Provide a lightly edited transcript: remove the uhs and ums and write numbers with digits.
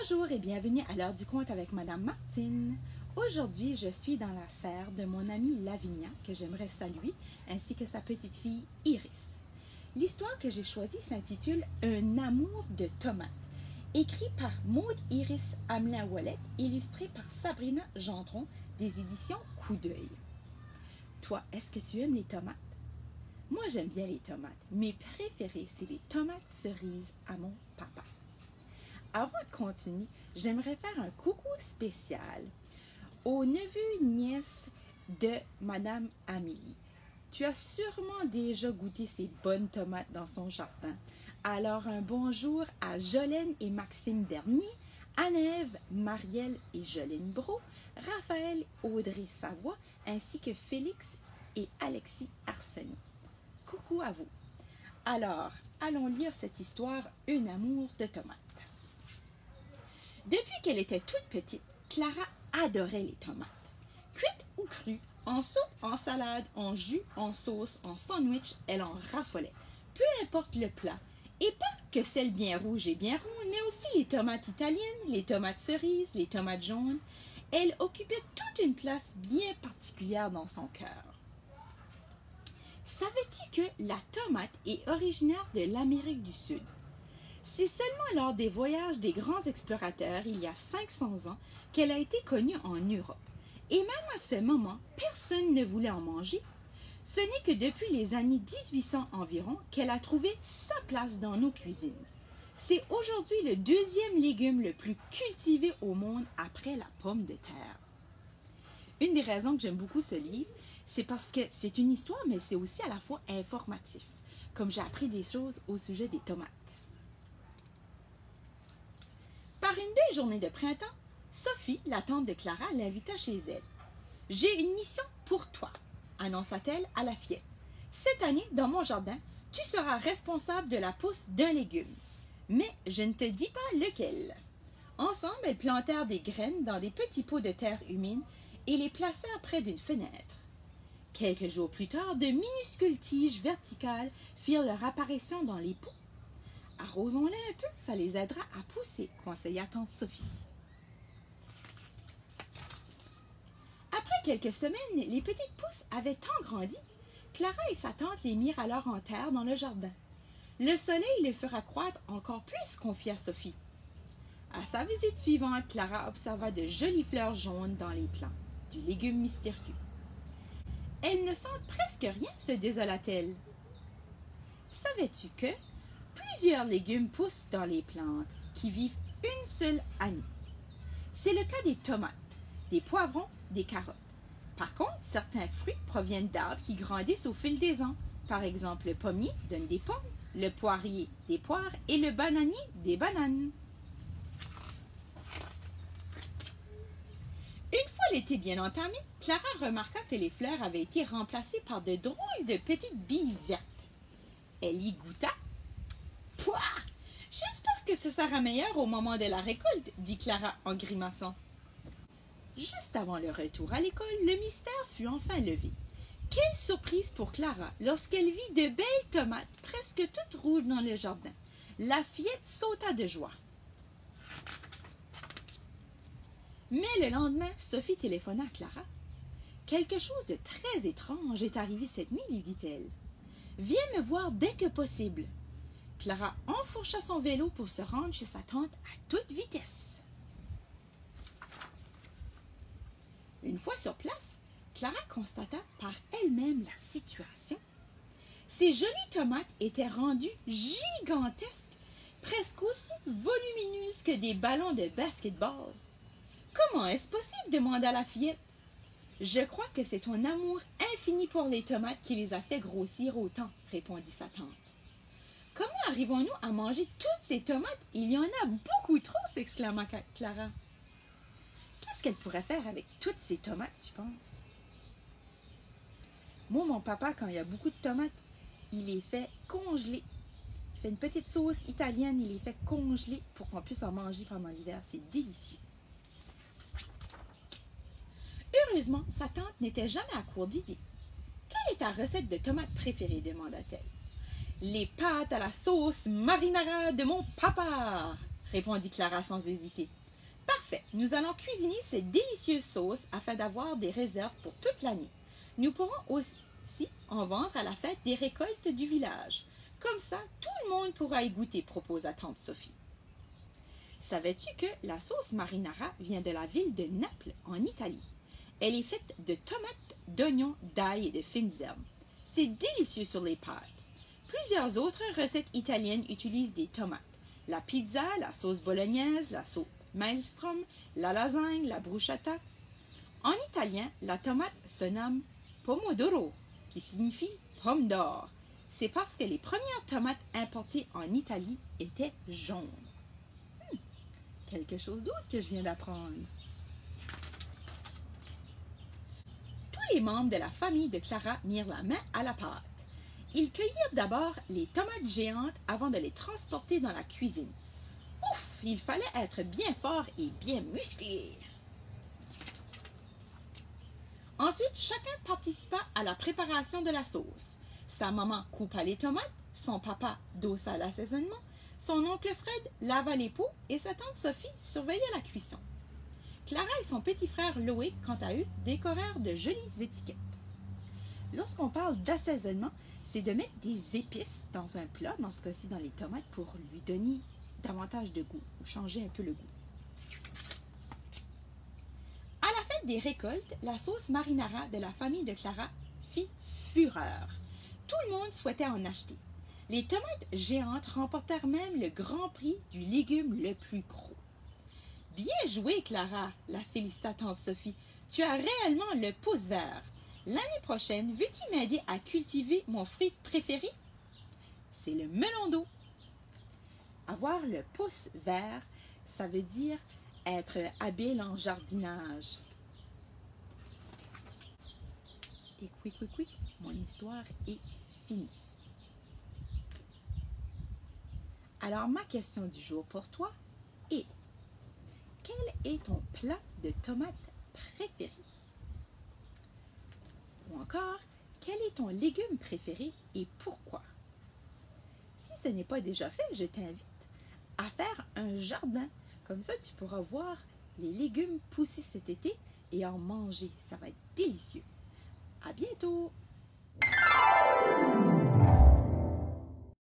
Bonjour et bienvenue à l'heure du conte avec Madame Martine. Aujourd'hui, je suis dans la serre de mon amie Lavinia, que j'aimerais saluer, ainsi que sa petite fille Iris. L'histoire que j'ai choisie s'intitule « Un amour de tomates », écrit par Maud Iris Hamelin-Ouellet, illustré par Sabrina Gendron, des éditions Coup d'œil. Toi, est-ce que tu aimes les tomates? Moi, j'aime bien les tomates. Mes préférées, c'est les tomates cerises à mon papa. Avant de continuer, j'aimerais faire un coucou spécial aux neveux nièces de Madame Amélie. Tu as sûrement déjà goûté ces bonnes tomates dans son jardin. Alors un bonjour à Jolène et Maxime Bernier, Anne-Ève, Marielle et Jolène Brault, Raphaël, Audrey Savoie, ainsi que Félix et Alexis Arsenault. Coucou à vous. Alors, allons lire cette histoire « Un amour de tomates ». Depuis qu'elle était toute petite, Clara adorait les tomates. Cuites ou crues, en soupe, en salade, en jus, en sauce, en sandwich, elle en raffolait. Peu importe le plat. Et pas que celles bien rouges et bien rondes, mais aussi les tomates italiennes, les tomates cerises, les tomates jaunes. Elle occupait toute une place bien particulière dans son cœur. Savais-tu que la tomate est originaire de l'Amérique du Sud? C'est seulement lors des voyages des grands explorateurs, il y a 500 ans, qu'elle a été connue en Europe. Et même à ce moment, personne ne voulait en manger. Ce n'est que depuis les années 1800 environ qu'elle a trouvé sa place dans nos cuisines. C'est aujourd'hui le deuxième légume le plus cultivé au monde après la pomme de terre. Une des raisons que j'aime beaucoup ce livre, c'est parce que c'est une histoire, mais c'est aussi à la fois informatif, comme j'ai appris des choses au sujet des tomates. Par une belle journée de printemps, Sophie, la tante de Clara, l'invita chez elle. « J'ai une mission pour toi », annonça-t-elle à la fillette. « Cette année, dans mon jardin, tu seras responsable de la pousse d'un légume. Mais je ne te dis pas lequel. » Ensemble, elles plantèrent des graines dans des petits pots de terre humide et les placèrent près d'une fenêtre. Quelques jours plus tard, de minuscules tiges verticales firent leur apparition dans les pots. « Arrosons-les un peu, ça les aidera à pousser », conseilla tante Sophie. Après quelques semaines, les petites pousses avaient tant grandi. Clara et sa tante les mirent alors en terre dans le jardin. Le soleil les fera croître encore plus, confia Sophie. À sa visite suivante, Clara observa de jolies fleurs jaunes dans les plants, du légume mystérieux. « Elles ne sentent presque rien, se désola-t-elle. Savais-tu que plusieurs légumes poussent dans les plantes qui vivent une seule année? C'est le cas des tomates, des poivrons, des carottes. Par contre, certains fruits proviennent d'arbres qui grandissent au fil des ans. Par exemple, le pommier donne des pommes, le poirier des poires et le bananier des bananes. Une fois l'été bien entamé, Clara remarqua que les fleurs avaient été remplacées par de drôles de petites billes vertes. Elle y goûta. « Pouah! J'espère que ce sera meilleur au moment de la récolte, » dit Clara en grimaçant. Juste avant le retour à l'école, le mystère fut enfin levé. Quelle surprise pour Clara lorsqu'elle vit de belles tomates presque toutes rouges dans le jardin. La fillette sauta de joie. Mais le lendemain, Sophie téléphona à Clara. « Quelque chose de très étrange est arrivé cette nuit, lui dit-elle. Viens me voir dès que possible. » Clara enfourcha son vélo pour se rendre chez sa tante à toute vitesse. Une fois sur place, Clara constata par elle-même la situation. Ces jolies tomates étaient rendues gigantesques, presque aussi volumineuses que des ballons de basket-ball. « Comment est-ce possible ?» demanda la fillette. « Je crois que c'est ton amour infini pour les tomates qui les a fait grossir autant, » répondit sa tante. « Comment arrivons-nous à manger toutes ces tomates? Il y en a beaucoup trop, » s'exclama Clara. Qu'est-ce qu'elle pourrait faire avec toutes ces tomates, tu penses? Moi, mon papa, quand il y a beaucoup de tomates, il les fait congeler. Il fait une petite sauce italienne, il les fait congeler pour qu'on puisse en manger pendant l'hiver. C'est délicieux. Heureusement, sa tante n'était jamais à court d'idées. « Quelle est ta recette de tomates préférée? » demanda-t-elle. « Les pâtes à la sauce marinara de mon papa, » répondit Clara sans hésiter. Parfait, nous allons cuisiner cette délicieuse sauce afin d'avoir des réserves pour toute l'année. Nous pourrons aussi en vendre à la fête des récoltes du village. Comme ça, tout le monde pourra y goûter, proposa tante Sophie. Savais-tu que la sauce marinara vient de la ville de Naples, en Italie? Elle est faite de tomates, d'oignons, d'ail et de fines herbes. C'est délicieux sur les pâtes. Plusieurs autres recettes italiennes utilisent des tomates. La pizza, la sauce bolognaise, la sauce maelstrom, la lasagne, la bruschetta. En italien, la tomate se nomme pomodoro, qui signifie pomme d'or. C'est parce que les premières tomates importées en Italie étaient jaunes. Quelque chose d'autre que je viens d'apprendre. Tous les membres de la famille de Clara mirent la main à la pâte. Ils cueillirent d'abord les tomates géantes avant de les transporter dans la cuisine. Ouf, il fallait être bien fort et bien musclé. Ensuite, chacun participa à la préparation de la sauce. Sa maman coupa les tomates, son papa dossa l'assaisonnement, son oncle Fred lava les pots et sa tante Sophie surveillait la cuisson. Clara et son petit frère Loïc, quant à eux, décorèrent de jolies étiquettes. Lorsqu'on parle d'assaisonnement, c'est de mettre des épices dans un plat, dans ce cas-ci dans les tomates, pour lui donner davantage de goût ou changer un peu le goût. À la fête des récoltes, la sauce marinara de la famille de Clara fit fureur. Tout le monde souhaitait en acheter. Les tomates géantes remportèrent même le grand prix du légume le plus gros. Bien joué, Clara, la félicita tante Sophie. Tu as réellement le pouce vert. L'année prochaine, veux-tu m'aider à cultiver mon fruit préféré? C'est le melon d'eau. Avoir le pouce vert, ça veut dire être habile en jardinage. Et quick, mon histoire est finie. Alors, ma question du jour pour toi est: quel est ton plat de tomates préféré? Ou encore, quel est ton légume préféré et pourquoi? Si ce n'est pas déjà fait, je t'invite à faire un jardin. Comme ça, tu pourras voir les légumes pousser cet été et en manger. Ça va être délicieux. À bientôt!